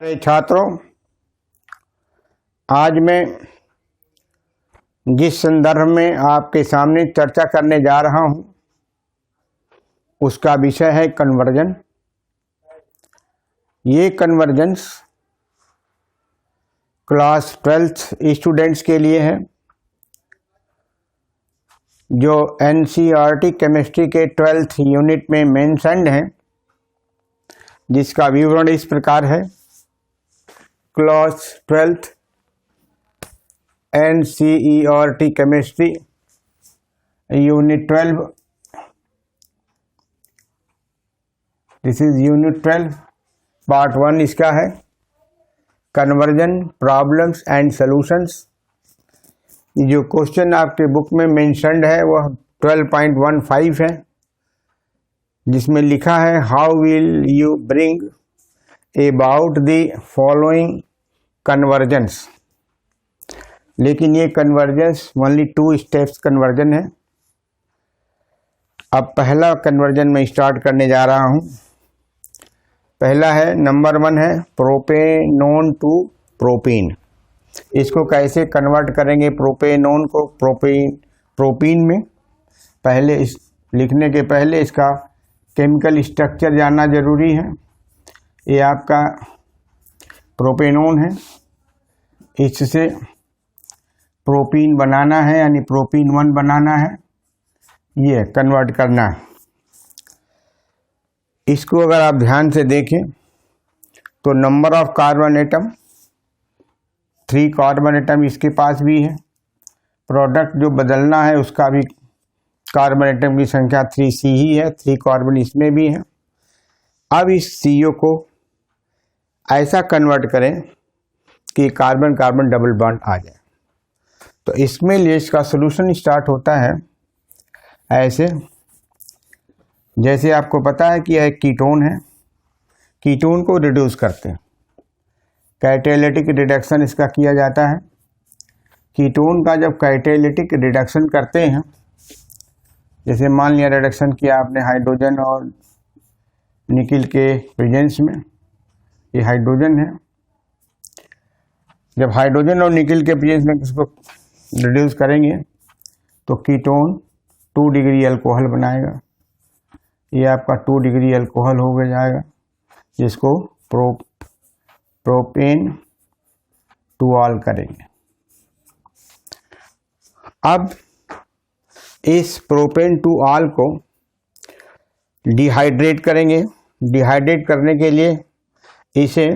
अरे छात्रों, आज मैं जिस संदर्भ में आपके सामने चर्चा करने जा रहा हूं उसका विषय है कन्वर्जन। ये कन्वर्जेंस क्लास 12th स्टूडेंट्स के लिए है जो एनसीईआरटी केमिस्ट्री के 12th यूनिट में मेंशन्ड है, जिसका विवरण इस प्रकार है। Class 12th NCERT chemistry unit 12, this is unit 12 part 1 इसका है, कन्वर्जन प्रॉब्लम्स एंड सॉल्यूशंस। जो क्वेश्चन आपके बुक में मेंशन्ड है वह 12.15 है, जिसमें लिखा है how will you bring about the following convergence. लेकिन ये कन्वर्जेंस ओनली 2 स्टेप्स कन्वर्जन है। अब पहला कन्वर्जन मैं स्टार्ट करने जा रहा हूं। पहला है, नंबर 1 है प्रोपेनोन टू प्रोपीन। इसको कैसे कन्वर्ट करेंगे प्रोपेनोन को प्रोपीन में। पहले इस लिखने के पहले इसका केमिकल स्ट्रक्चर जानना जरूरी है। ये आपका प्रोपेनोन है, इससे प्रोपीन बनाना है, यानी प्रोपीन 1 बनाना है, ये कन्वर्ट करना है। इसको अगर आप ध्यान से देखें तो number of carbon atom 3 carbon atom इसके पास भी है। प्रोडक्ट जो बदलना है उसका भी कार्बन एटम की संख्या 3C ही है, 3 कार्बन इसमें भी है। अब इस CO को ऐसा कन्वर्ट करें कि कार्बन कार्बन डबल बॉन्ड आ जाए। तो इसमें लिए इसका सॉल्यूशन स्टार्ट होता है ऐसे, जैसे आपको पता है कि यह एक कीटोन है। कीटोन को रिड्यूस करते हैं, कैटालिटिक रिडक्शन इसका किया जाता है। कीटोन का जब कैटालिटिक रिडक्शन करते हैं, जैसे मान लिया रिडक्शन किया आपने हाइड्रोजन और निकिल के प्रेजेंस में, ये हाइड्रोजन है। जब हाइड्रोजन और निकिल के प्रेजेंस में इसको रिड्यूस करेंगे तो कीटोन 2 डिग्री अल्कोहल बनाएगा। ये आपका 2 डिग्री अल्कोहल हो गया जाएगा, जिसको प्रोपेन टू ऑल करेंगे। अब इस प्रोपेन टू ऑल को डिहाइड्रेट करेंगे। डिहाइड्रेट करने के लिए इसे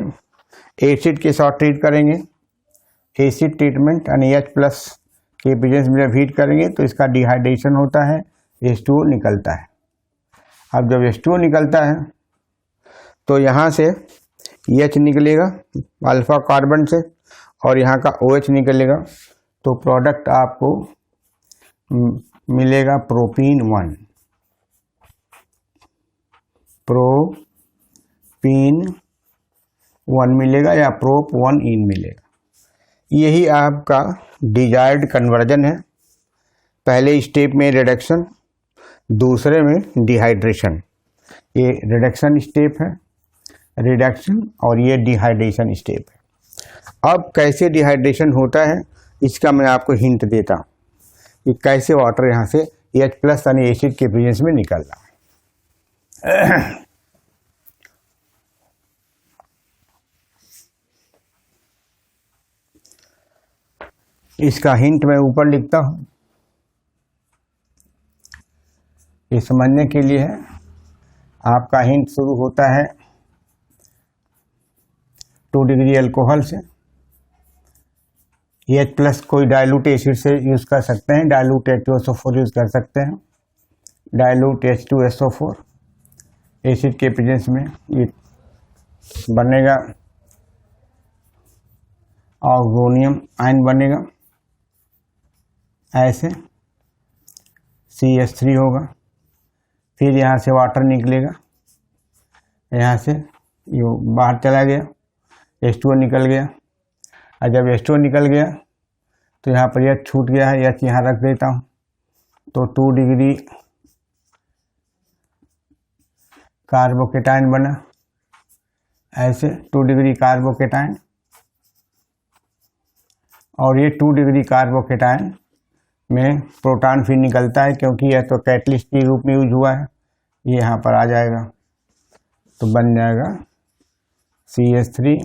एसिड के साथ ट्रीट करेंगे। एसिड ट्रीटमेंट यानी H+ के प्रेजेंस में जब हीट करेंगे तो इसका डिहाइड्रेशन होता है, H2O निकलता है। अब जब H2O निकलता है तो यहाँ से H निकलेगा अल्फा कार्बन से और यहाँ का OH निकलेगा, तो प्रोडक्ट आपको मिलेगा प्रोपीन 1, प्रोपीन 1 मिलेगा या प्रोप 1 इन मिलेगा। यही आपका डिजायर्ड कन्वर्जन है। पहले स्टेप में रिडक्शन, दूसरे में डिहाइड्रेशन। ये रिडक्शन स्टेप है, रिडक्शन, और ये डिहाइड्रेशन स्टेप है। अब कैसे डिहाइड्रेशन होता है इसका मैं आपको हिंट देता हूँ कि कैसे वाटर यहाँ से H+ यानी एसिड के प्रेजेंस में निकल रहा है। इसका हिंट मैं ऊपर लिखता हूं, ये समझने के लिए है। आपका हिंट शुरू होता है 2 डिग्री अल्कोहल से। H+ कोई डाइल्यूट एसिड से यूज कर सकते हैं, डाइल्यूट H2SO4 यूज कर सकते हैं, डाइल्यूट H2SO4 एसिड के प्रेजेंस में ये बनेगा, ऑर्गोनियम आयन बनेगा ऐसे, CH3 होगा। फिर यहाँ से वाटर निकलेगा, यहाँ से ये बाहर चला गया, H2O निकल गया। और जब H2O निकल गया तो यहाँ पर H छूट गया है, H यहाँ रख देता हूँ, तो 2 डिग्री कार्बोकेटाइन बना। ऐसे 2 डिग्री कार्बोकेटाइन, और ये 2 डिग्री कार्बोकेटाइन में प्रोटॉन फिर निकलता है, क्योंकि यह तो कैटलिस्ट के रूप में यूज हुआ है। ये यहाँ पर आ जाएगा तो बन जाएगा CH3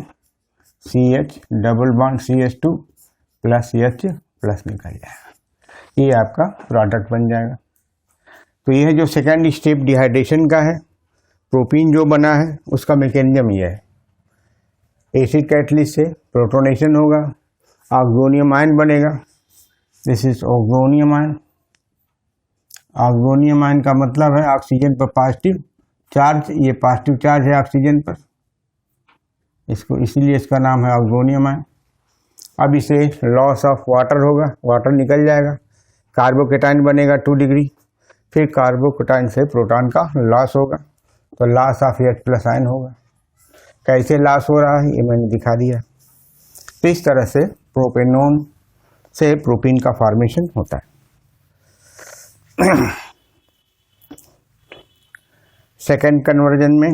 CH double bond CH2 plus H plus निकल जाएगा। ये आपका प्रोडक्ट बन जाएगा। तो यह जो सेकेंड स्टेप डिहाइड्रेशन का है, प्रोपीन जो बना है उसका मैकेनिज्म ये है, एसिड कैटलिस्ट से प्रोटोनेशन होगा, ऑक्सोनियम आयन बनेगा। This is oxonium ion. Oxonium ion का मतलब है ऑक्सीजन पर पॉजिटिव चार्ज, ये पॉजिटिव चार्ज है ऑक्सीजन पर, इसको इसीलिए इसका नाम है ऑक्सोनियम आयन। अब इसे लॉस ऑफ वाटर होगा, वाटर निकल जाएगा, कार्बोकेटाइन बनेगा 2 डिग्री, फिर कार्बोकेटाइन से प्रोटॉन का लॉस होगा, तो loss of H plus ion होगा। कैसे लॉस हो रहा है ये मैंने दिखा दिया। तो इस तरह से प्रोपेनोन से प्रोपीन का फॉर्मेशन होता है। सेकेंड कन्वर्जन में,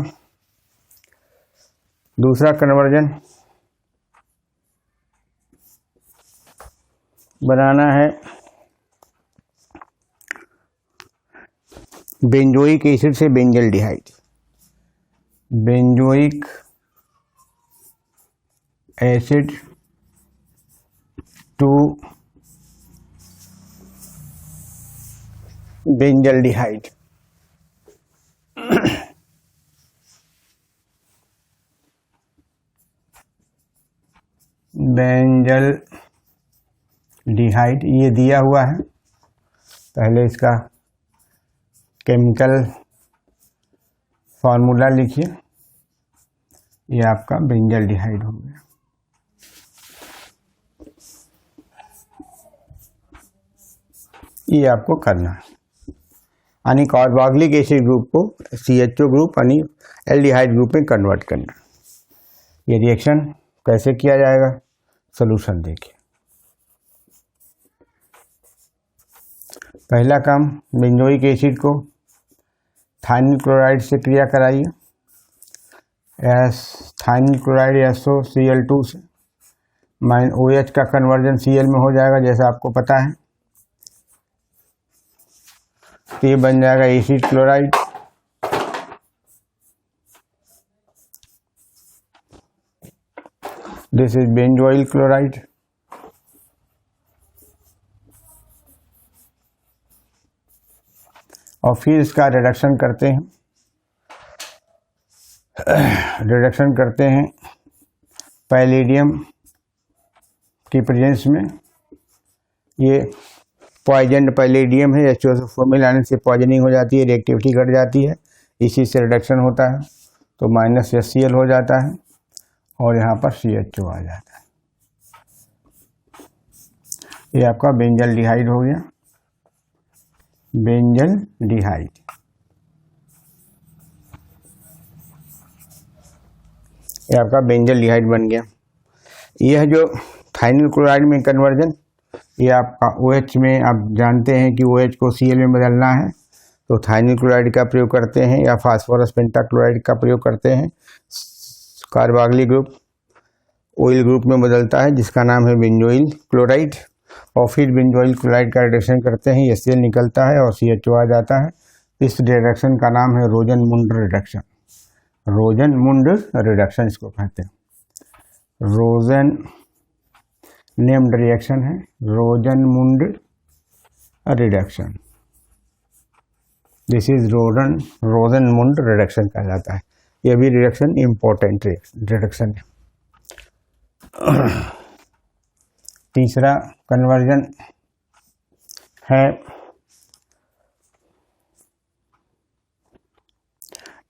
दूसरा कन्वर्जन बनाना है बेंजोइक एसिड से benzaldehyde. Benzoic acid to benzaldehyde. Benzaldehyde ये दिया हुआ है, पहले इसका केमिकल फार्मूला लिखिए। ये आपका बेंजल्डिहाइड हो गया। ये आपको करना है, यानी कार्बोक्सिलिक एसिड ग्रुप को CHO ग्रुप यानी एल्डिहाइड ग्रुप में कन्वर्ट करना। ये रिएक्शन कैसे किया जाएगा, सॉल्यूशन देखिए। पहला काम, बेंजोइक एसिड को थाइनिल क्लोराइड से क्रिया कराइए। थाइनिल क्लोराइड SOCl2 से OH का कन्वर्जन Cl में हो जाएगा, जैसा आपको पता है। तो ये बन जाएगा acid chloride. This is benzoyl chloride. और फिर इसका रिडक्शन करते हैं। पैलेडियम की प्रेजेंस में। ये पॉइजन पैलेडियम है, H2SO4 आने से पॉइजनिंग हो जाती है, रिएक्टिविटी घट जाती है, इसी से रिडक्शन होता है, तो -HCl हो जाता है और यहाँ पर CHO आ जाता है। ये आपका बेंजल्डिहाइड हो गया, बेंजल्डिहाइड। ये आपका बेंजल्डिहाइड बन गया। यह जो थाइनिल क्लोराइड में कन्वर्जन, ये आपका OH में, आप जानते हैं कि OH को Cl में बदलना है, तो थाइनिल क्लोराइड का प्रयोग करते हैं या फास्फोरस पेंटाक्लोराइड का प्रयोग करते हैं। कार्बोक्सिलिक ग्रुप ऑयल ग्रुप में बदलता है, जिसका नाम है बेंजोइल क्लोराइड, और फिर बेंजोइल क्लोराइड का रिडक्शन करते हैं, HCl निकलता है और CHO आ जाता है। इस रिडक्शन का नाम है रोजनमुंड रिडक्शन। रोजनमुंड रिडक्शन इसको कहते हैं। रोजन नेम्ड रिएक्शन है, Rosenmund reduction. This is Rosenmund reduction कहलाता है। यह भी रिडक्शन इम्पोर्टेंट रिडक्शन है। तीसरा कन्वर्जन है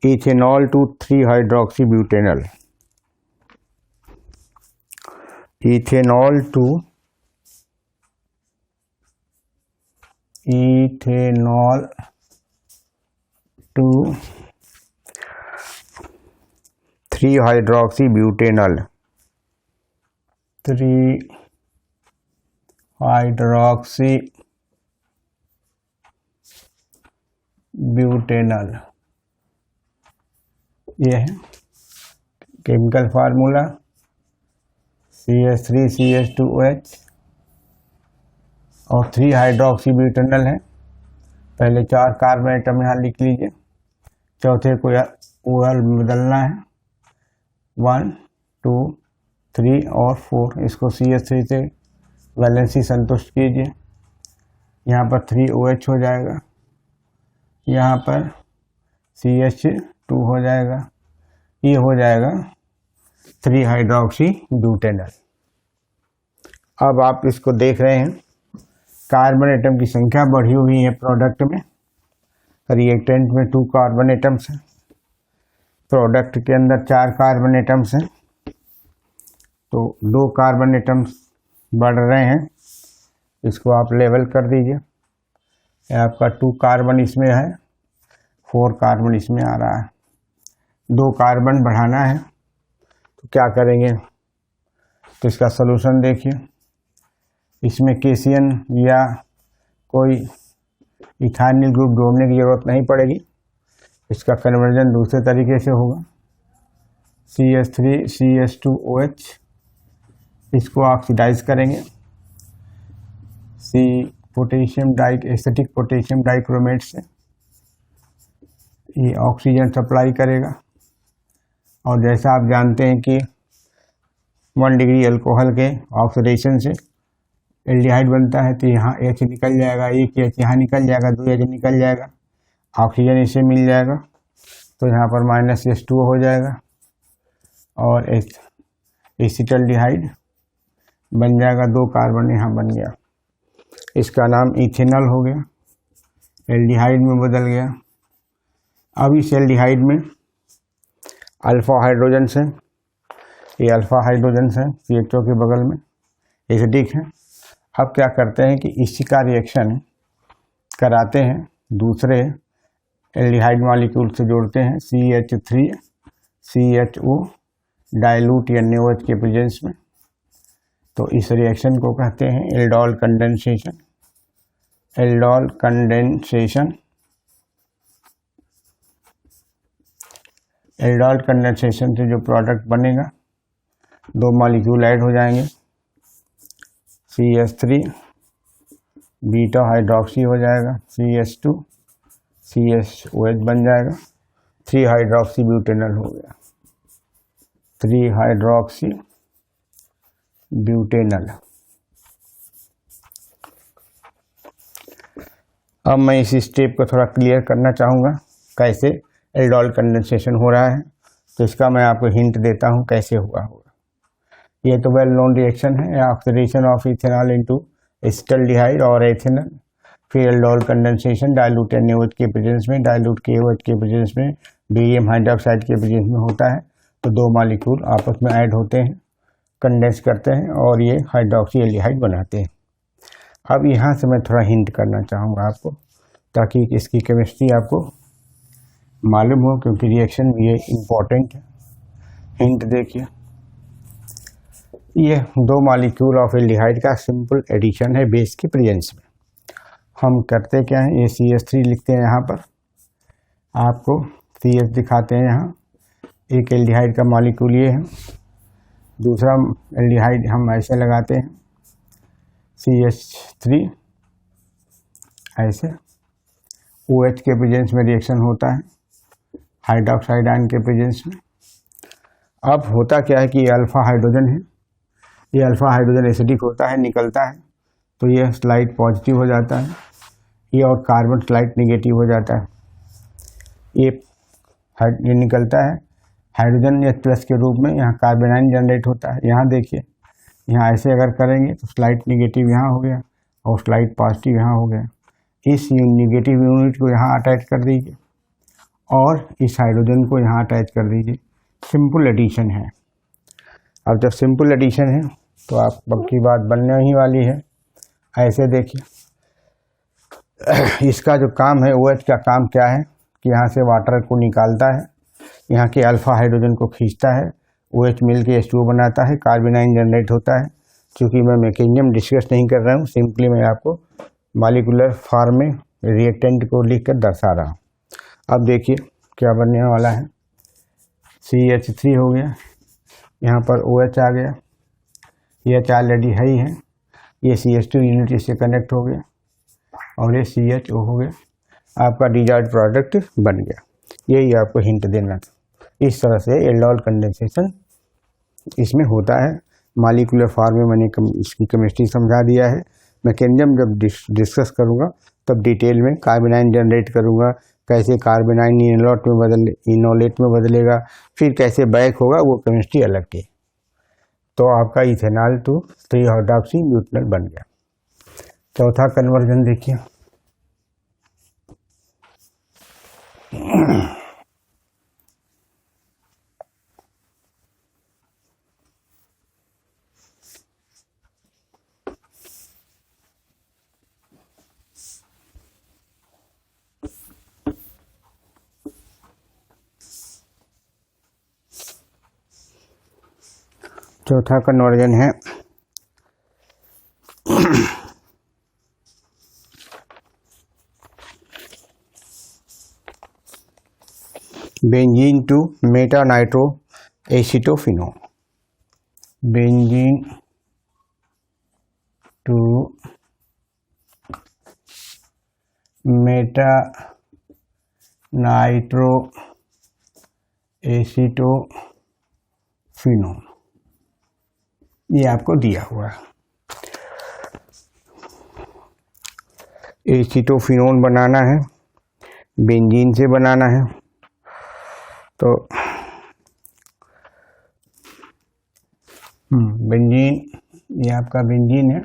ethanol to three hydroxybutanol. Ethanol to three hydroxybutanol. Three hydroxybutanol ये है केमिकल फार्मूला CH3CH2OH और 3 हाइड्रोक्सी ब्यूटेनॉल है। पहले 4 कार्बन एटम यहाँ लिख लीजिए, चौथे को OL में बदलना है। 1 2 3 और 4, इसको CH3 से वैलेंसी संतुष्ट कीजिए। यहाँ पर 3OH हो जाएगा, यहाँ पर CH2 हो जाएगा, ये हो जाएगा 3 हाइड्रोक्सी ब्यूटेनॉल। अब आप इसको देख रहे हैं, कार्बन एटम की संख्या बढ़ी हुई है प्रोडक्ट में। रिएक्टेंट में 2 कार्बन एटम्स हैं, प्रोडक्ट के अंदर 4 कार्बन एटम्स हैं, तो 2 कार्बन एटम्स बढ़ रहे हैं। इसको आप लेवल कर दीजिए। आपका 2 कार्बन इसमें है, 4 कार्बन इसमें आ रहा है। 2 कार्बन बढ़ाना है तो क्या करेंगे, तो इसका सलूशन देखिए। इसमें केसियन या कोई इथाइल ग्रुप जोड़ने की ज़रूरत नहीं पड़ेगी। इसका कन्वर्जन दूसरे तरीके से होगा। CH3CH2OH, इसको ऑक्सीडाइज करेंगे पोटेशियम एसिटिक पोटेशियम डाइक्रोमेट से। ये ऑक्सीजन सप्लाई करेगा, और जैसा आप जानते हैं कि 1 डिग्री अल्कोहल के ऑक्सीडेशन से एल्डिहाइड बनता है, तो यहाँ H निकल जाएगा, एक H यहाँ निकल जाएगा, 2 H निकल जाएगा, ऑक्सीजन इसे मिल जाएगा, तो यहाँ पर -H2O हो जाएगा और एसिटल्डिहाइड बन जाएगा। 2 कार्बन यहाँ बन गया, इसका नाम इथेनॉल हो गया, एल्डिहाइड में बदल गया। अब इस एल्डिहाइड में अल्फा हाइड्रोजन है, ये अल्फा हाइड्रोजन है, CHO के बगल में एसिडिक है। अब क्या करते हैं कि इसी का रिएक्शन कराते हैं, दूसरे एल्डिहाइड मॉलिक्यूल से जोड़ते हैं, CH3CHO डाइल्यूट या NaOH के प्रेजेंस में। तो इस रिएक्शन को कहते हैं aldol condensation. Aldol condensation, aldol condensation से जो प्रोडक्ट बनेगा, 2 मॉलिक्यूल ऐड हो जाएंगे, CH3 बीटा हाइड्रोक्सी हो जाएगा, CH2 CHOH बन जाएगा, 3 हाइड्रोक्सी ब्यूटेनॉल हो गया, 3 हाइड्रोक्सी ब्यूटेनॉल। अब मैं इस स्टेप को थोड़ा क्लियर करना चाहूँगा, कैसे एल्डोल कंडेंसेशन हो रहा है। तो इसका मैं आपको हिंट देता हूँ कैसे हुआ होगा। ये तो वेल नोन रिएक्शन है, oxidation of ethanol into acetaldehyde और एथेनॉल, फिर एल्डोल कंडेंसेशन डाइल्यूट NaOH के प्रेजेंस में, डाइल्यूट KOH के प्रेजेंस में, बेरियम हाइड्रोक्साइड के प्रेजेंस में होता है। तो 2 मॉलिक्यूल आपस में ऐड होते हैं, कंडेंस करते हैं और ये हाइड्रोक्सी एल्डिहाइड बनाते हैं। अब यहाँ से मैं थोड़ा हिंट करना चाहूँगा आपको, ताकि इसकी केमिस्ट्री आपको मालूम हो, क्योंकि रिएक्शन में ये इम्पोर्टेंट है। हिंट देखिए, ये 2 मॉलिक्यूल ऑफ एल्डिहाइड का सिंपल एडिशन है बेस के प्रेजेंस में। हम करते क्या हैं, ये CH3 लिखते हैं यहाँ पर, आपको CH दिखाते हैं यहाँ। एक एल्डिहाइड का मॉलिक्यूल ये है, दूसरा एल्डिहाइड हम ऐसे लगाते हैं, CH3 ऐसे। OH के प्रेजेंस में रिएक्शन होता है हाइड्रोक्साइड आयन के प्रेजेंस में। अब होता क्या है कि ये अल्फा हाइड्रोजन है, ये अल्फा हाइड्रोजन एसिडिक होता है, निकलता है, तो ये स्लाइड पॉजिटिव हो जाता है, ये और कार्बन स्लाइड निगेटिव हो जाता है। ये निकलता है हाइड्रोजन H प्लस के रूप में, यहाँ कार्बन आयन जनरेट होता है। यहाँ देखिए, यहाँ ऐसे अगर करेंगे तो स्लाइड निगेटिव यहाँ हो गया और स्लाइड पॉजिटिव यहाँ हो गया। इस निगेटिव यूनिट को यहाँ अटैच कर दीजिए और इस हाइड्रोजन को यहाँ अटैच कर दीजिए। सिंपल एडिशन है। अब जब सिंपल एडिशन है तो आप बाकी बात बनने ही वाली है। ऐसे देखिए, इसका जो काम है, OH का काम क्या है कि यहाँ से वाटर को निकालता है, यहाँ के अल्फा हाइड्रोजन को खींचता है, OH मिल के H2O बनाता है, कार्बन आयन जनरेट होता है। क्योंकि मैं मैकेनिज्म डिस्कस नहीं कर रहा हूँ, सिंपली मैं आपको मॉलिक्यूलर फॉर्म में रिएक्टेंट को लिखकर दर्शा रहा हूँ। अब देखिए क्या बनने वाला है, CH3 हो गया, यहाँ पर OH आ गया, ये H ऑलरेडी है ही है, ये CH2 यूनिट इससे कनेक्ट हो गया और ये CHO हो गया, आपका डिजायर्ड प्रोडक्ट बन गया। यही आपको हिंट देना था। इस तरह से एल्डोल कंडेंसेशन इसमें होता है। मॉलिक्यूलर फॉर्म में मैंने इसकी केमिस्ट्री समझा दिया है। मैकेनिज्म जब डिस्कस करूँगा तब डिटेल में कार्बेनाइन जनरेट करूँगा, कैसे कार्बेनाइन इनोलेट में बदलेगा, फिर कैसे बैक होगा, वो केमिस्ट्री अलग थी। तो आपका इथेनॉल टू 3-हाइड्रॉक्सी ब्यूटेनॉल बन गया। चौथा कन्वर्जन देखिए, चौथा कन्वर्जन है benzene to meta nitro acetophenone. Benzene to meta nitro acetophenone, ये आपको दिया हुआ है। एसिटोफिनोन बनाना है, बेंजीन से बनाना है। तो बेंजीन, ये आपका बेंजीन है,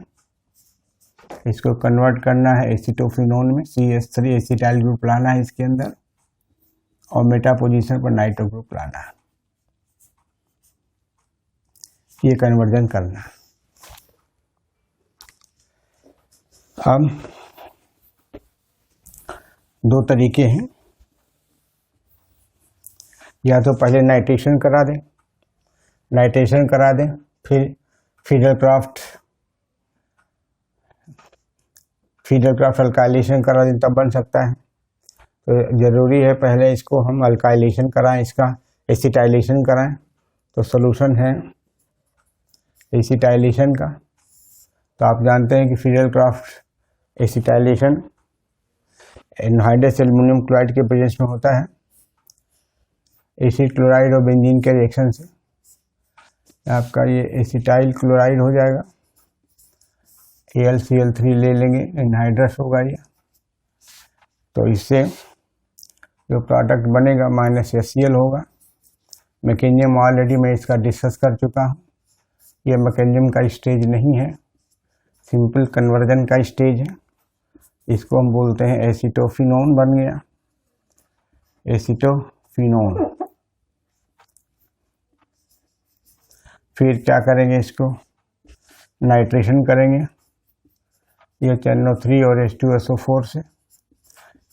इसको कन्वर्ट करना है एसिटोफिनोन में। CH3 एसिटाइल ग्रुप लाना है इसके अंदर और मेटा पोजीशन पर नाइट्रो ग्रुप लाना है, ये कन्वर्जन करना है। अब दो तरीके हैं, या तो पहले नाइट्रेशन करा दें, फिर फीडरक्राफ्ट अल्काइलेशन करा दें, तब बन सकता है। तो ज़रूरी है पहले इसको हम अल्काइलेशन कराएं, इसका एसिटाइलेशन कराएं। तो सॉल्यूशन है एसिटाइलेशन का। तो आप जानते हैं कि फीडरक्राफ्ट एसिटाइलेशन एनहाइड्रस एल्युमिनियम क्लोराइड के प्रेजेंस में होता है, एसिड क्लोराइड और बेंजीन के रिएक्शन से आपका ये एसिटाइल क्लोराइड हो जाएगा, AlCl3 ले लेंगे, एनहाइड्रस होगा ये। तो इससे जो प्रोडक्ट बनेगा -HCl होगा। मैकेनिज्म ऑलरेडी मैं इसका डिस्कस कर चुका हूँ, ये मैकेनिज्म का स्टेज नहीं है, सिंपल कन्वर्जन का स्टेज है। इसको हम बोलते हैं एसिटोफिनोन बन गया, एसिटोफिनोन। फिर क्या करेंगे, इसको नाइट्रेशन करेंगे, यह NO3 और H2SO4 से।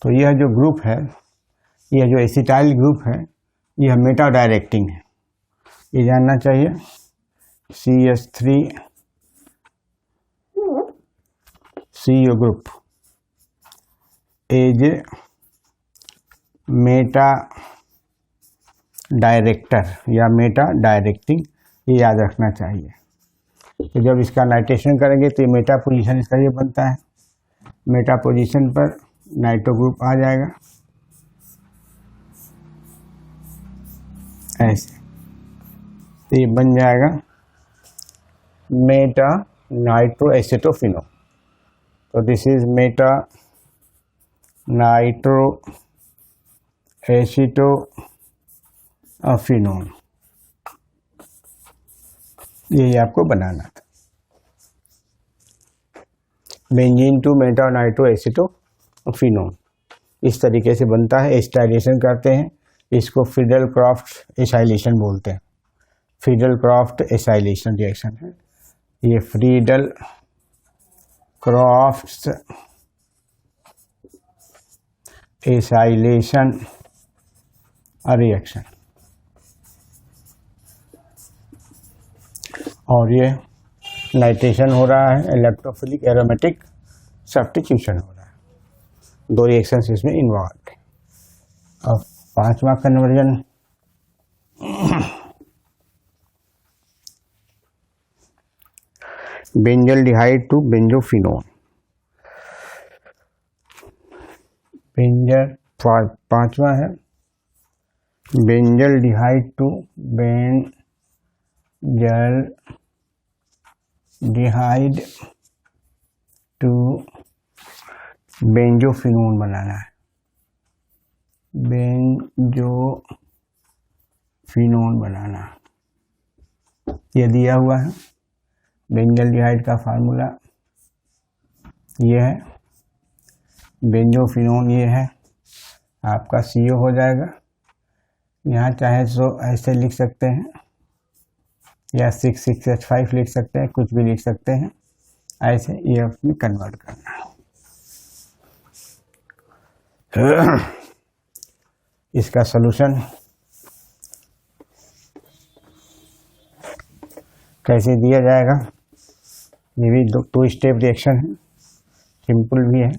तो यह जो ग्रुप है, यह जो एसिटाइल ग्रुप है, यह मेटा डायरेक्टिंग है, ये जानना चाहिए। CH3CO group as meta director या मेटा डायरेक्टिंग, ये याद रखना चाहिए। तो जब इसका नाइट्रेशन करेंगे तो ये मेटा पोजीशन इसका ये बनता है, मेटा पोजीशन पर नाइट्रो ग्रुप आ जाएगा ऐसे, तो ये बन जाएगा मेटा नाइट्रो एसिटोफिनोन। तो this is meta nitro acetophenone, यही आपको बनाना था। Benzene to meta nitro acetophenone इस तरीके से बनता है। एसिटाइलेशन करते हैं, इसको फीडरक्राफ्ट एसाइलेशन बोलते हैं। फीडरक्राफ्ट एसाइलेशन रिएक्शन है ये, फीडरक्राफ्ट एसाइलेशन रिएक्शन। और ये नाइट्रेशन हो रहा है, इलेक्ट्रोफिलिक एरोमेटिक सब्स्टिट्यूशन हो रहा है, दो रिएक्शंस इसमें इन्वॉल्व है। अब पांचवा conversion benzaldehyde to benzophenone. Benzal पांचवा है benzaldehyde to benzaldehyde to benzophenone बनाना है, बेंजोफिनोन बनाना, ये दिया हुआ है। बेंजल्डिहाइड का फार्मूला ये है, बेंजोफिनोन ये है, आपका CO हो जाएगा। यहाँ चाहे तो ऐसे लिख सकते हैं या 6,6H5 लिख सकते हैं, कुछ भी लिख सकते हैं, ऐसे EF में कन्वर्ट करना है। इसका सलूशन कैसे दिया जाएगा, ये भी 2 स्टेप रिएक्शन है, सिंपल भी है।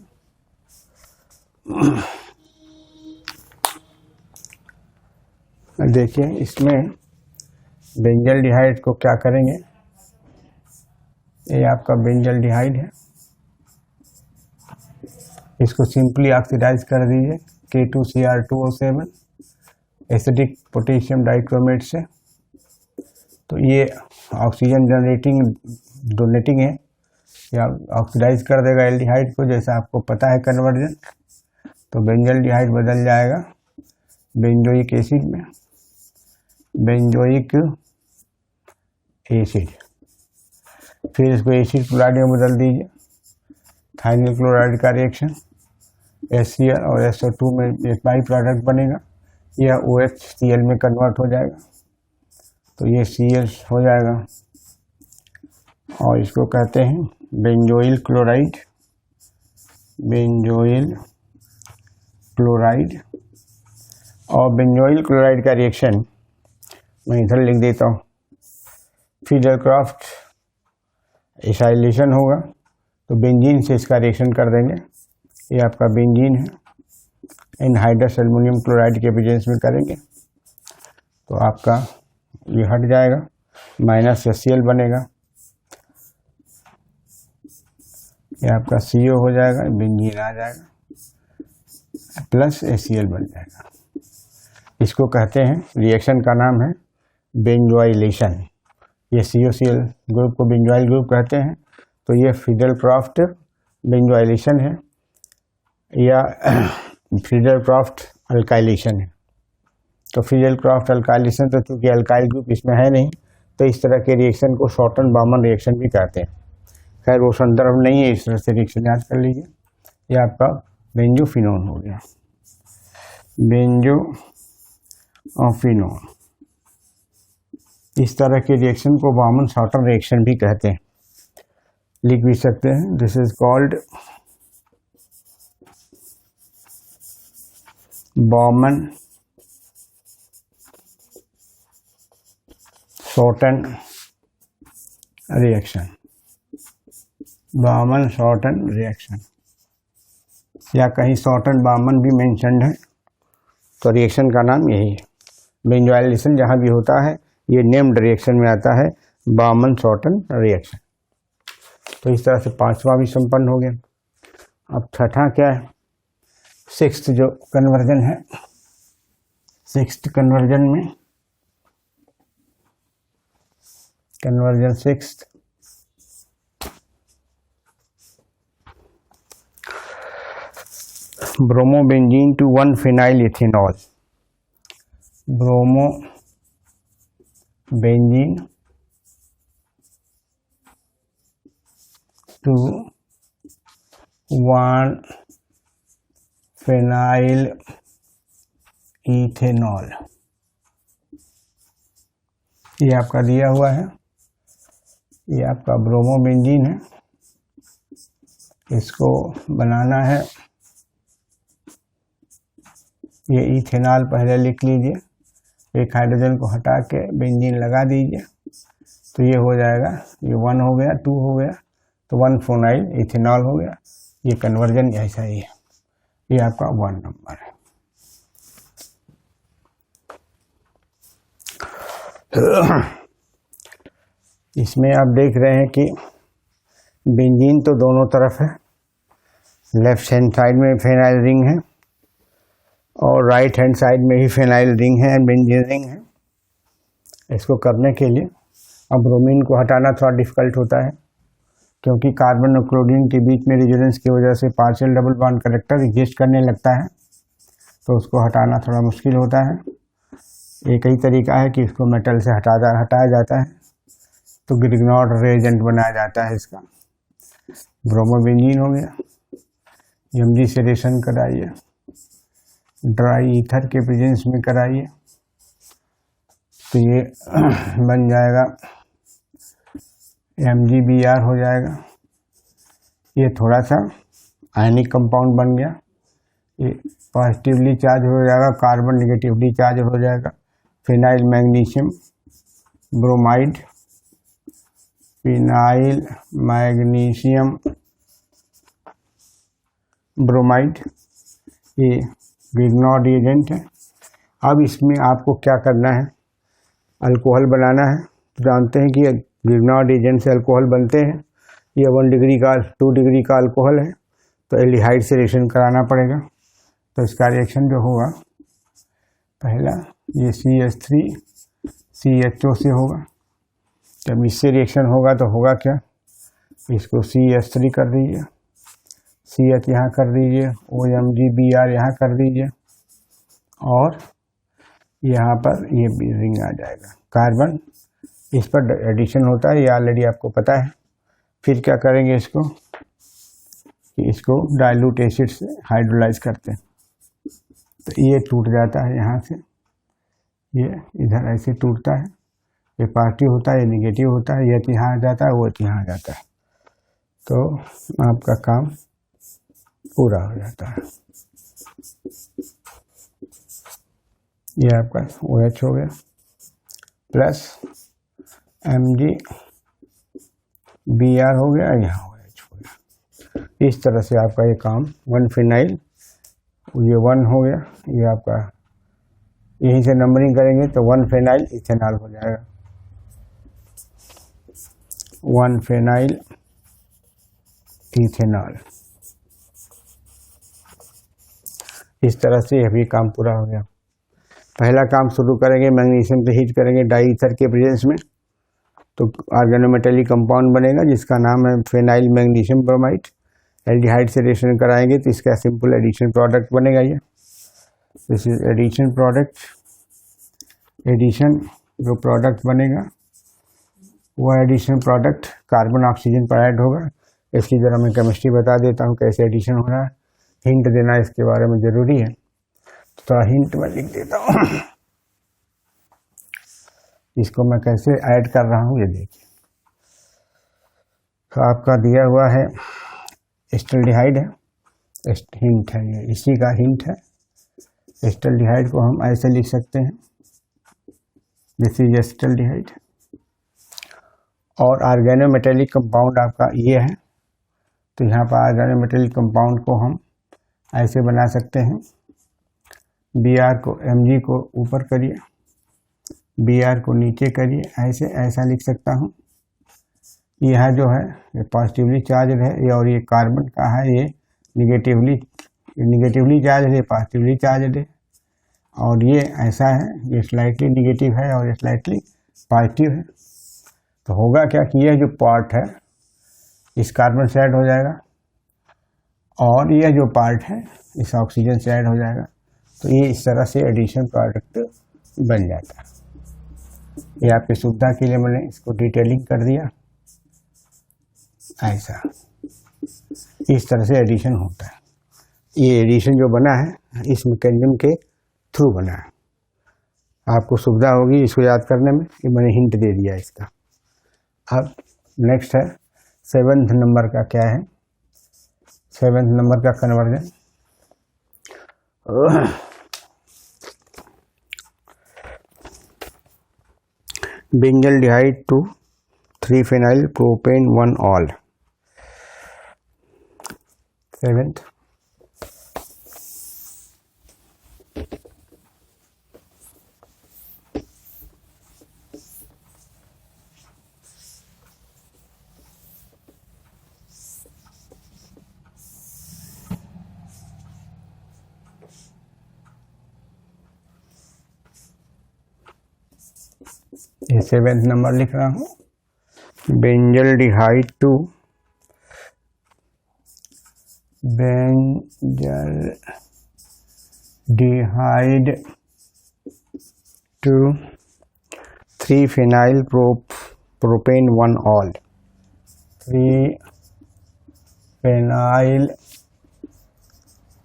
देखिए इसमें बेंजल्डिहाइड को क्या करेंगे, ये आपका बेंजल्डिहाइड है, इसको सिंपली ऑक्सीडाइज कर दीजिए K2Cr2O7 एसिडिक पोटेशियम डाइक्रोमेट से। तो ये ऑक्सीजन जनरेटिंग डोनेटिंग है, या ऑक्सीडाइज कर देगा एल्डिहाइड को, जैसा आपको पता है कन्वर्जन। तो बेंजल्डिहाइड बदल जाएगा बेंजोइक एसिड में, बेंजोइक एसिड, फिर इसको एसिड क्लोराइड में बदल दीजिए, थाइनिल क्लोराइड का रिएक्शन HCl और SO2 में एक बाई प्रोडक्ट बनेगा, यह OHCl में कन्वर्ट हो जाएगा, तो ये Cl हो जाएगा, और इसको कहते हैं बेंजोइल क्लोराइड, बेंजोइल क्लोराइड। और बेंजोइल क्लोराइड का रिएक्शन मैं इधर लिख देता हूँ, फिडेलक्राफ्ट एसाइलेशन होगा, तो बेंजीन से इसका रिएक्शन कर देंगे, ये आपका बेंजीन है, एनहाइड्रस एल्युमिनियम क्लोराइड के प्रेजेंस में करेंगे, तो आपका ये हट जाएगा, -HCl बनेगा, ये आपका CO हो जाएगा, बेंजीन आ जाएगा, प्लस HCl बन जाएगा। इसको कहते हैं, रिएक्शन का नाम है बेंजोइलेशन। ये COCl ग्रुप को बेंजोइल ग्रुप कहते हैं, तो ये फिडेलक्राफ्ट बेंजोइलेशन है या फिडेलक्राफ्ट अल्काइलेशन है। तो फिडेलक्राफ्ट अल्काइलेशन तो चूँकि अल्काइल ग्रुप इसमें है नहीं, तो इस तरह के रिएक्शन को शॉर्टन बामन रिएक्शन भी कहते हैं। खैर वो संदर्भ नहीं है, इस तरह से रिएक्शन याद कर लीजिए। ये आपका बेंजोफिनोन हो गया, बेंजोफिनोन। इस तरह के रिएक्शन को बामन शॉर्टन रिएक्शन भी कहते हैं, लिख भी सकते हैं। This is called Baumann Schotten reaction, Baumann Schotten reaction, या कहीं शॉर्टन बामन भी मेंशन्ड है, तो रिएक्शन का नाम यही है। बेंजोइलेशन जहाँ भी होता है ये नेम्ड रिएक्शन में आता है, बामन शॉर्टन रिएक्शन। तो इस तरह से पांचवा भी संपन्न हो गया। अब छठा क्या है, सिक्स्थ जो कन्वर्जन है, सिक्स्थ कन्वर्जन में conversion sixth bromobenzene to 1-phenyl ethanol, bromobenzene to 1-phenyl ethanol, ये आपका दिया हुआ है, ये आपका ब्रोमोबेंजीन है, इसको बनाना है। ये इथेनॉल पहले लिख लीजिए, एक हाइड्रोजन को हटा के बेंजीन लगा दीजिए, तो ये हो जाएगा, ये 1 हो गया, 2 हो गया, तो 1-phenyl इथेनॉल हो गया। ये कन्वर्जन ऐसा ही है, ये आपका 1 नंबर है। इसमें आप देख रहे हैं कि बेंजीन तो दोनों तरफ है, लेफ्ट हैंड साइड में फेनाइल रिंग है और राइट हैंड साइड में ही फेनाइल रिंग है, बेंजीन रिंग है। इसको करने के लिए अब ब्रोमीन को हटाना थोड़ा डिफिकल्ट होता है, क्योंकि कार्बन और क्लोरीन के बीच में रेजोनेंस की वजह से partial double bond character exist करने लगता है, तो उसको हटाना थोड़ा मुश्किल होता है। एक ही तरीका है कि इसको मेटल से हटाया जाता है, तो ग्रिग्नॉर्ड रिएजेंट बनाया जाता है इसका। ब्रोमोबेंजीन हो गया, एमजी से रिएक्शन कराइए, ड्राई ईथर के प्रेजेंस में कराइए, तो ये बन जाएगा MgBr हो जाएगा। ये थोड़ा सा आयनिक कंपाउंड बन गया, ये पॉजिटिवली चार्ज हो जाएगा, कार्बन निगेटिवली चार्ज हो जाएगा। Phenyl magnesium bromide, phenyl magnesium bromide, ये ग्रिग्नॉर्ड रिएजेंट है। अब इसमें आपको क्या करना है, अल्कोहल बनाना है। तो जानते हैं कि ग्रिग्नॉर्ड रिएजेंट से अल्कोहल बनते हैं। ये 1 डिग्री का 2 डिग्री का अल्कोहल है, तो एल्डिहाइड से रिएक्शन कराना पड़ेगा। तो इसका रिएक्शन जो होगा, पहला ये CH3 CHO से होगा। जब इससे रिएक्शन होगा तो होगा क्या, इसको CH3 कर दीजिए, CH यहाँ कर दीजिए, OMgBr यहाँ कर दीजिए, और यहाँ पर ये रिंग आ जाएगा। कार्बन इस पर एडिशन होता है, ये ऑलरेडी आपको पता है। फिर क्या करेंगे इसको, कि इसको डाइल्यूट एसिड से हाइड्रोलाइज करते हैं, तो ये टूट जाता है यहाँ से, ये इधर ऐसे टूटता है, ये पॉजिटिव होता है, ये निगेटिव होता है, ये यहाँ आ जाता है, वो यहाँ आ जाता है, तो आपका काम पूरा हो जाता है। ये आपका OH हो गया प्लस MgBr हो गया, यहाँ OH हो गया। इस तरह से आपका ये काम 1 फिनाइल, ये 1 हो गया, ये आपका यहीं से नंबरिंग करेंगे तो 1 फिनाइल इथेनॉल हो जाएगा। 1 फिनाइल इथेनॉल, इस तरह से अभी काम पूरा हो गया। पहला काम शुरू करेंगे, मैग्नीशियम से हीट करेंगे डाई ईथर के प्रेजेंस में, तो ऑर्गेनोमेटेलिक कंपाउंड बनेगा जिसका नाम है फिनाइल मैग्नीशियम ब्रोमाइड। एल्डिहाइड से रिएक्शन कराएंगे तो इसका सिंपल एडिशन प्रोडक्ट बनेगा। ये this is addition product. Addition जो प्रोडक्ट बनेगा वो एडिशन प्रोडक्ट कार्बन ऑक्सीजन पर ऐड होगा। इसकी जरा मैं केमिस्ट्री बता देता हूँ कैसे एडिशन हो रहा है, हिंट देना इसके बारे में ज़रूरी है, तो थोड़ा हिंट मैं लिख देता हूँ। इसको मैं कैसे ऐड कर रहा हूँ ये देखिए। तो आपका दिया हुआ है एस्टल्डिहाइड है, हिंट है ये, इसी का हिंट है। एस्टल्डिहाइड को हम ऐसे लिख सकते हैं, दिस इज एस्टल्डिहाइड। और ऑर्गेनोमेटेलिक कंपाउंड आपका ये है, तो यहाँ पर ऑर्गेनोमेटेलिक कंपाउंड को हम ऐसे बना सकते हैं। Br को Mg को ऊपर करिए, Br को नीचे करिए, ऐसे ऐसा लिख सकता हूँ। यह जो है ये पॉजिटिवली चार्ज है, ये और ये कार्बन का है, ये निगेटिवली चार्ज है, पॉजिटिवली चार्ज है, और ये ऐसा है, ये स्लाइटली निगेटिव है और ये स्लाइटली पॉजिटिव है। तो होगा क्या कि यह जो पार्ट है इस कार्बन से ऐड हो जाएगा, और यह जो पार्ट है इस ऑक्सीजन से ऐड हो जाएगा। तो ये इस तरह से एडिशन प्रोडक्ट बन जाता है। ये आपकी सुविधा के लिए मैंने इसको डिटेलिंग कर दिया। ऐसा इस तरह से एडिशन होता है। ये एडिशन जो बना है इस मैकेनिज्म के थ्रू बना है। आपको सुविधा होगी इसको याद करने में, ये मैंने हिंट दे दिया इसका। अब नेक्स्ट है 7th नंबर का, क्या है 7th नंबर का conversion. Benzaldehyde to 3 phenyl propane 1 ol. 7th ये 7th नंबर लिख रहा हूँ, benzaldehyde to benzaldehyde to 3-phenyl propane 1 ol, 3-phenyl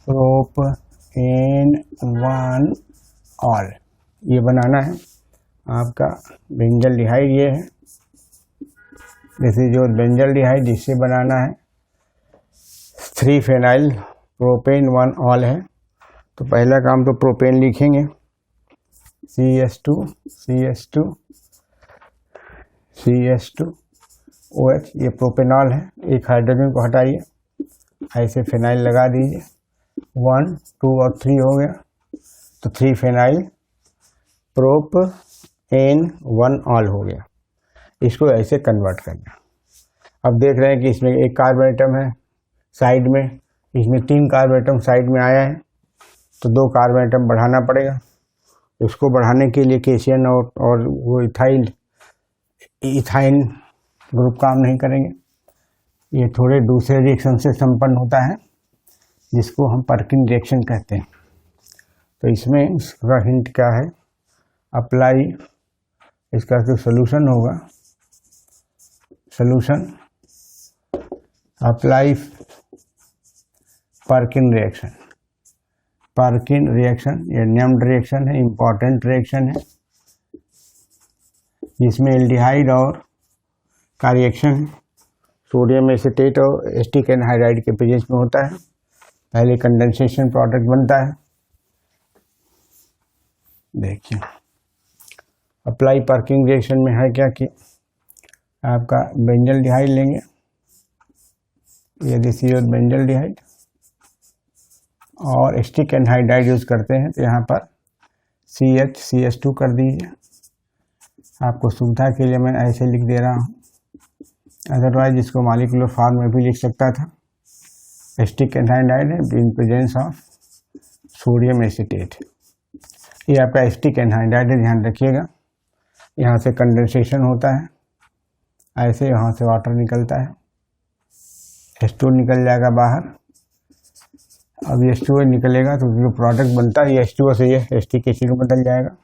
propane 1 ol, ये बनाना है आपका बेंजल्डिहाइड। ये है, दिस इज योर बेंजल्डिहाइड, जिससे बनाना है 3-phenyl propane 1 ऑल है। तो पहला काम तो प्रोपेन लिखेंगे, CH2 CH2 CH2OH, ये प्रोपेनॉल है। एक हाइड्रोजन को हटाइए, ऐसे फिनाइल लगा दीजिए, 1 2 और 3 हो गया, तो 3-phenyl propane 1 ऑल हो गया। इसको ऐसे कन्वर्ट करना। अब देख रहे हैं कि इसमें एक कार्बन एटम है साइड में, इसमें 3 कार्बन एटम साइड में आया है, तो 2 कार्बन एटम बढ़ाना पड़ेगा। इसको बढ़ाने के लिए केशियन और वो इथाइन ग्रुप काम नहीं करेंगे, ये थोड़े दूसरे रिएक्शन से संपन्न होता है, जिसको हम पर्किन रिएक्शन कहते हैं। तो इसमें इसका हिंट क्या है, अप्लाई, इसका जो सोल्यूशन होगा, solution apply Perkin reaction. Perkin reaction ये नेम्ड रिएक्शन है, इम्पॉर्टेंट रिएक्शन है, जिसमें एल्डिहाइड और का रिएक्शन सोडियम एसीटेट और एसिटिक एनहाइड्राइड के प्रेजेंस में होता है। पहले कंडेंसेशन प्रोडक्ट बनता है, देखिए अप्लाई पर्किंग रिएक्शन में है क्या कि आपका बेंजल्डिहाइड लेंगे, ये दिस इज बेंजल्डिहाइड, और एसिटिक एनहाइड्राइड यूज करते हैं, तो यहाँ पर CH2 कर दीजिए। आपको सुविधा के लिए मैं ऐसे लिख दे रहा हूँ, अदरवाइज इसको मॉलिक्यूलर फॉर्म में भी लिख सकता था। एसिटिक एनहाइड्राइड है in presence of sodium acetate, ये आपका एसिटिक एनहाइड्राइड है, ध्यान रखिएगा। यहाँ से कंडेंसेशन होता है, ऐसे यहाँ से वाटर निकलता है, H2 निकल जाएगा बाहर। अब H2O निकलेगा तो जो प्रोडक्ट बनता है H2O से ये एसिटिक एसिड में बदल जाएगा।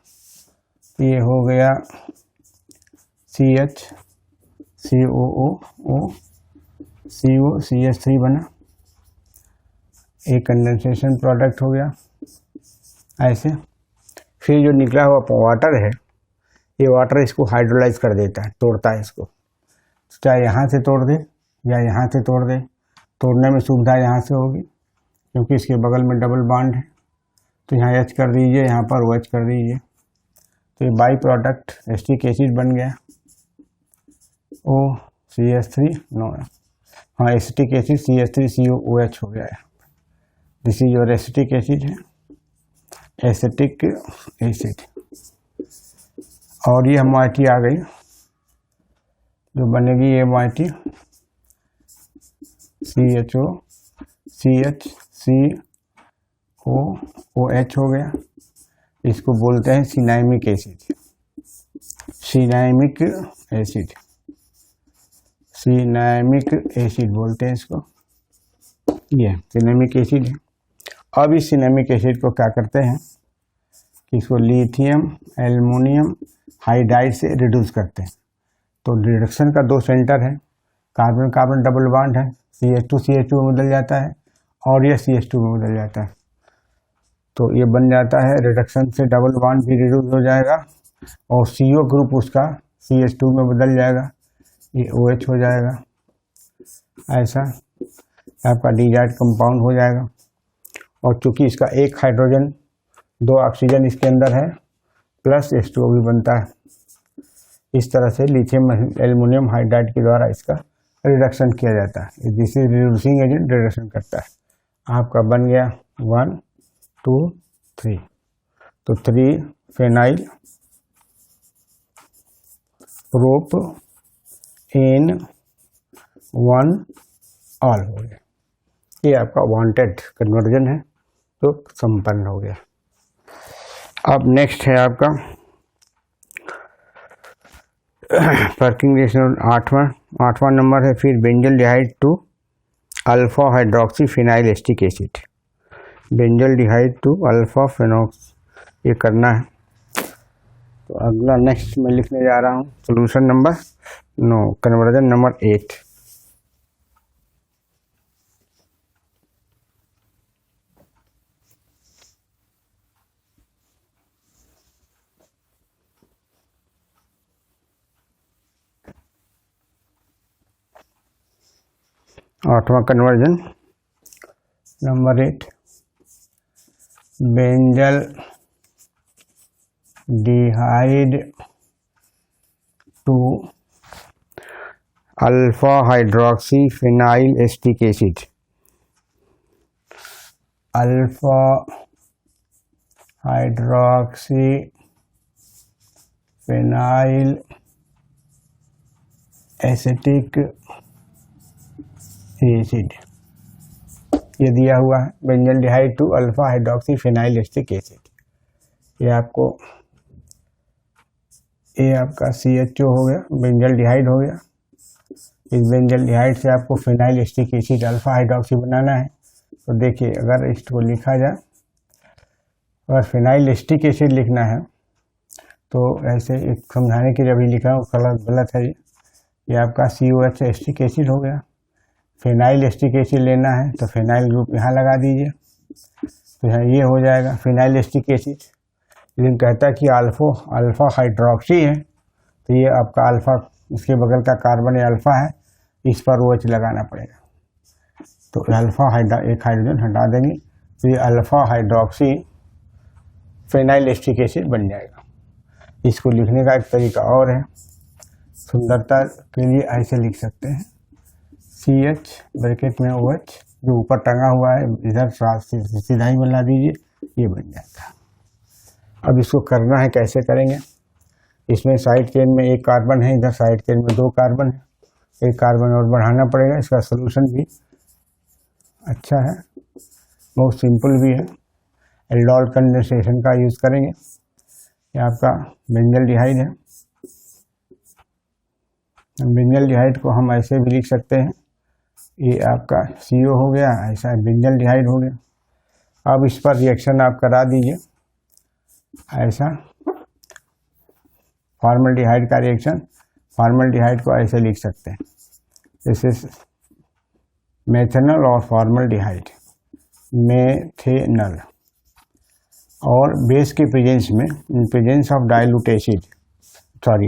ये हो गया CH COO CO CH3 बना, एक कंडेंसेशन प्रोडक्ट हो गया ऐसे। फिर जो निकला हुआ वाटर है, ये वाटर इसको हाइड्रोलाइज कर देता है, तोड़ता है इसको, चाहे यहाँ से तोड़ दे या यहाँ से तोड़ दे, तोड़ने में सुविधा यहाँ से होगी क्योंकि इसके बगल में डबल बॉन्ड है, तो यहाँ H कर दीजिए, यहाँ पर OH कर दीजिए, तो ये बाई प्रोडक्ट एसिटिक एसिड बन गया, OCH3 नो, हाँ एसिटिक एसिड CH3COOH हो गया है। This is your acetic acid है, एसिटिक एसिड। और ये मोइटी आ गई, जो बनेगी ये मोइटी CHO CH3COOH हो गया, इसको बोलते हैं सिनाइमिक एसिड, सिनाइमिक एसिड, सिनाइमिक एसिड बोलते हैं इसको, ये सिनाइमिक एसिड है। अब इस सिनाइमिक एसिड को क्या करते हैं कि इसको लिथियम एल्युमिनियम हाइड्राइड से रिड्यूस करते हैं। तो रिडक्शन का 2 सेंटर है, कार्बन कार्बन डबल बॉन्ड है, CH2 CH2 में बदल जाता है और यह CH2 में बदल जाता है, तो ये बन जाता है, रिडक्शन से डबल बॉन्ड भी रिड्यूस हो जाएगा और CO ग्रुप उसका CH2 में बदल जाएगा, ये OH हो जाएगा, ऐसा आपका डिजाइड कंपाउंड हो जाएगा। और चूंकि इसका एक हाइड्रोजन 2 ऑक्सीजन इसके अंदर है प्लस H2O भी बनता है, इस तरह से लिथियम एल्युमिनियम हाइड्राइड के द्वारा इसका रिडक्शन किया जाता है। This is reducing agent, reduction करता है। आपका बन गया 1 2 3, तो 3-phenyl propane 1 ऑल हो गया। ये आपका वांटेड कन्वर्जन है, तो संपन्न हो गया। अब नेक्स्ट है आपका वर्किंग रिलेशन आठवां नंबर है फिर benzaldehyde to alpha hydroxy phenyl acetic acid, benzaldehyde to alpha phenox, ये करना है। तो अगला नेक्स्ट मैं लिखने जा रहा हूँ सोल्यूशन नंबर 9, कन्वर्जन नंबर 8। आठवां conversion number 8, benzaldehyde to alpha hydroxy phenyl acetic acid, alpha hydroxy phenyl acetic acid, ये दिया हुआ है benzaldehyde to alpha hydroxy phenyl acetic acid. ये आपका CHO हो गया, बेंजल्डिहाइड हो गया। इस बेंजल्डिहाइड से आपको phenyl acetic acid alpha hydroxy बनाना है। तो देखिए अगर इसको लिखा जाए, अगर फिनाइल एस्टिक एसिड लिखना है तो ऐसे एक समझाने के लिए अभी लिखा हूँ, गलत है ये आपका COH एस्टिक एसिड हो गया। फिनाइल एस्टिक एसिड लेना है तो फिनाइल ग्रुप यहाँ लगा दीजिए, तो यहाँ ये हो जाएगा फिनाइल एस्टिक एसिड। लेकिन कहता है कि अल्फा हाइड्रोक्सी है, तो ये आपका अल्फा, इसके बगल का कार्बन अल्फा है, इस पर OH लगाना पड़ेगा। तो अल्फा एक हाइड्रोजन हटा देंगे तो ये alpha hydroxy phenyl acetic acid बन जाएगा। इसको लिखने का एक तरीका और है, सुंदरता के लिए ऐसे लिख सकते हैं, CH ब्रैकेट में OH जो ऊपर टंगा हुआ है इधर सीधा ही बना दीजिए, ये बन जाता है। अब इसको करना है, कैसे करेंगे, इसमें साइड चेन में एक कार्बन है, इधर साइड चेन में 2 कार्बन है, एक कार्बन और बढ़ाना पड़ेगा। इसका सलूशन भी अच्छा है, बहुत सिंपल भी है, एल्डोल कंडेंसेशन का यूज़ करेंगे। ये आपका बेंजल्डिहाइड है, बेंजल्डिहाइड को हम ऐसे भी लिख सकते हैं, ये आपका CO हो गया, ऐसा बेंजल्डिहाइड हो गया। अब इस पर रिएक्शन आप करा दीजिए, ऐसा फॉर्मल्डिहाइड का रिएक्शन, फॉर्मल्डिहाइड को ऐसे लिख सकते हैं, जैसे मेथनल और फॉर्मल्डिहाइड, मेथेनल, और बेस के प्रेजेंस में, in presence of dilute acid,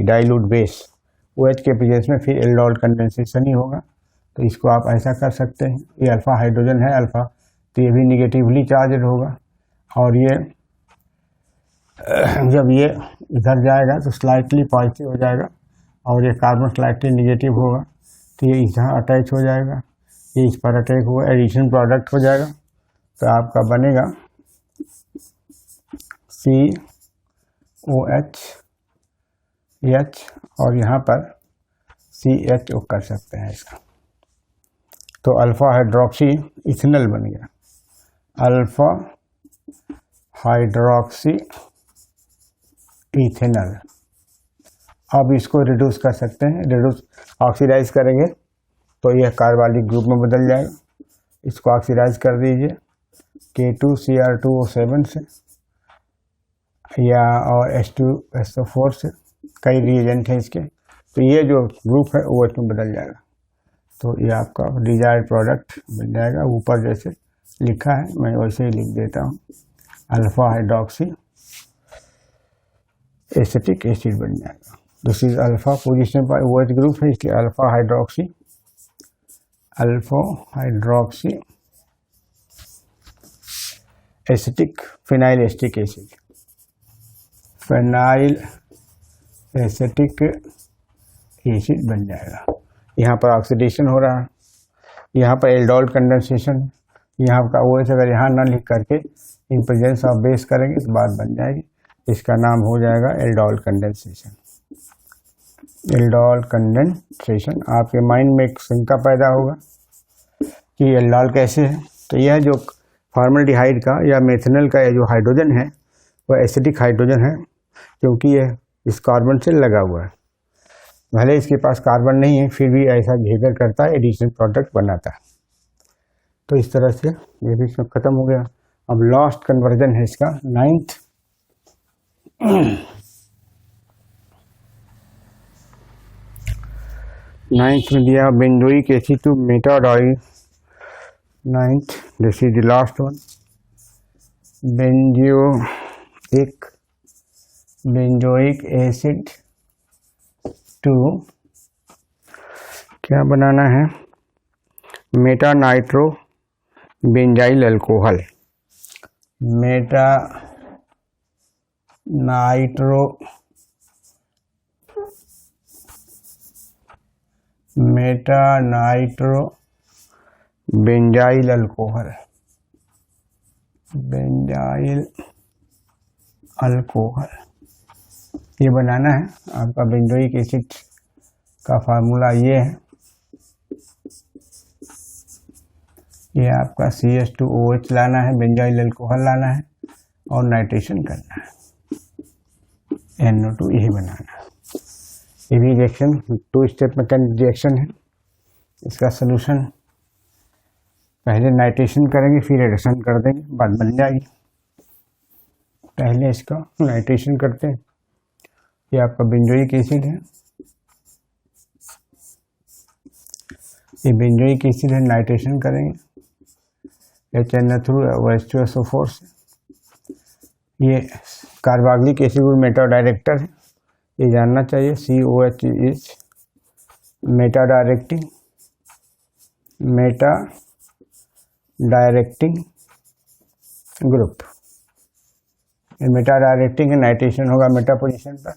dilute base, OH के प्रेजेंस में फिर एल्डोल कंडेंसेशन ही होगा। तो इसको आप ऐसा कर सकते हैं, ये अल्फा हाइड्रोजन है अल्फा, तो ये भी निगेटिवली चार्ज होगा, और ये जब ये इधर जाएगा तो स्लाइटली पॉजिटिव हो जाएगा, और ये कार्बन स्लाइटली निगेटिव होगा, तो ये इधर अटैच हो जाएगा, ये इस पर अटैक हुआ, एडिशन प्रोडक्ट हो जाएगा। तो आपका बनेगा COH H, और यहाँ पर CHO कर सकते हैं इसका, तो अल्फा हाइड्रोक्सी इथेनल बन गया, अल्फा हाइड्रोक्सी इथेनल। अब इसको रिड्यूस कर सकते हैं, रिड्यूस ऑक्सीडाइज करेंगे तो यह कार्बोनिक ग्रुप में बदल जाएगा। इसको ऑक्सीडाइज कर दीजिए K2Cr2O7 से या और H2SO4 से, कई रिएजेंट हैं इसके, तो ये जो ग्रुप है वो इसमें बदल जाएगा। तो ये आपका डिजायर्ड प्रोडक्ट बन जाएगा, ऊपर जैसे लिखा है मैं वैसे ही लिख देता हूँ, अल्फा हाइड्रोक्सी एसिटिक एसिड बन जाएगा। दिस इज अल्फा पोजीशन पर OH ग्रुप है, इसलिए alpha hydroxy acetic phenyl acetic acid, phenyl acetic acid बन जाएगा। यहाँ पर ऑक्सीडेशन हो रहा है, यहाँ पर एल्डोल कंडेंसेशन, यहाँ का OH अगर यहाँ ना लिख करके इन प्रेजेंस ऑफ बेस करेंगे तो बात बन जाएगी। इसका नाम हो जाएगा एल्डोल कंडेंसेशन। एल्डोल कंडेंसेशन, आपके माइंड में एक शंका पैदा होगा कि एल्डोल कैसे है, तो यह जो फॉर्मल्डिहाइड का या मेथनल का जो हाइड्रोजन है वह एसिडिक हाइड्रोजन है, क्योंकि यह इस कार्बन से लगा हुआ है। भले इसके पास कार्बन नहीं है फिर भी ऐसा बिहेवियर करता है, एडिशनल प्रोडक्ट बनाता है। तो इस तरह से ये भी इसमें ख़त्म हो गया। अब लास्ट कन्वर्जन है इसका 9th। नाइन्थ में दिया benzoic acid to metadyl. 9th, this is the last one. Benzoic acid to क्या बनाना है, meta nitro benzyl alcohol. Meta nitro benzyl alcohol, ये बनाना है आपका। बेंजोइक एसिड का फार्मूला ये है, ये आपका CH2OH लाना है, बेंजाइल अल्कोहल लाना है और नाइट्रेशन करना है, NO2 यही बनाना है। ये भी रिएक्शन 2 स्टेप मैकेनिक रिएक्शन है। इसका सलूशन पहले नाइट्रेशन करेंगे फिर एडिशन कर देंगे, बाद बन जाएगी। पहले इसका नाइट्रेशन करते हैं। ये आपका बेंजोइक एसिड है, ये बेंजोइक एसिड है, नाइट्रेशन करेंगे HNO3 से। ये कार्बोक्सिलिक एसिड मेटा डायरेक्टर है, ये जानना चाहिए। COH is Meta directing group. ये मेटा डायरेक्टिंग है, नाइट्रेशन होगा मेटा पोजीशन पर,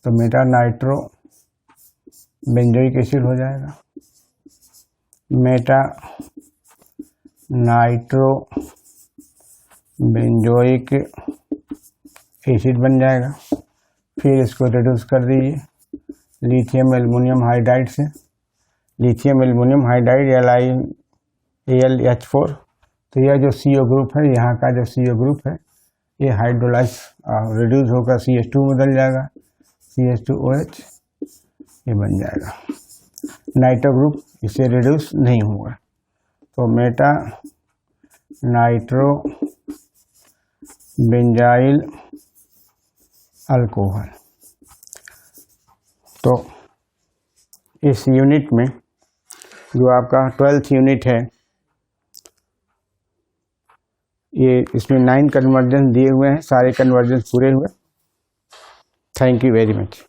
तो मेटा नाइट्रो बेंजोइक एसिड हो जाएगा। मेटा नाइट्रो बेंजोइक एसिड बन जाएगा। फिर इसको रिड्यूस कर दीजिए लिथियम एल्युमिनियम हाइड्राइड से। Lithium aluminium hydride AlH4। तो यह जो CO ग्रुप है, यहाँ का जो CO ग्रुप है, ये हाइड्रोलाइज रिड्यूस होकर CH2 में बदल जाएगा, CH2OH ये बन जाएगा। नाइट्रो ग्रुप इससे रिड्यूस नहीं होगा, तो मेटा नाइट्रो बेंजाइल अल्कोहल। तो इस यूनिट में जो आपका 12th यूनिट है, ये इसमें 9 कन्वर्जन दिए हुए हैं, सारे कन्वर्जन पूरे हुए। Thank you very much.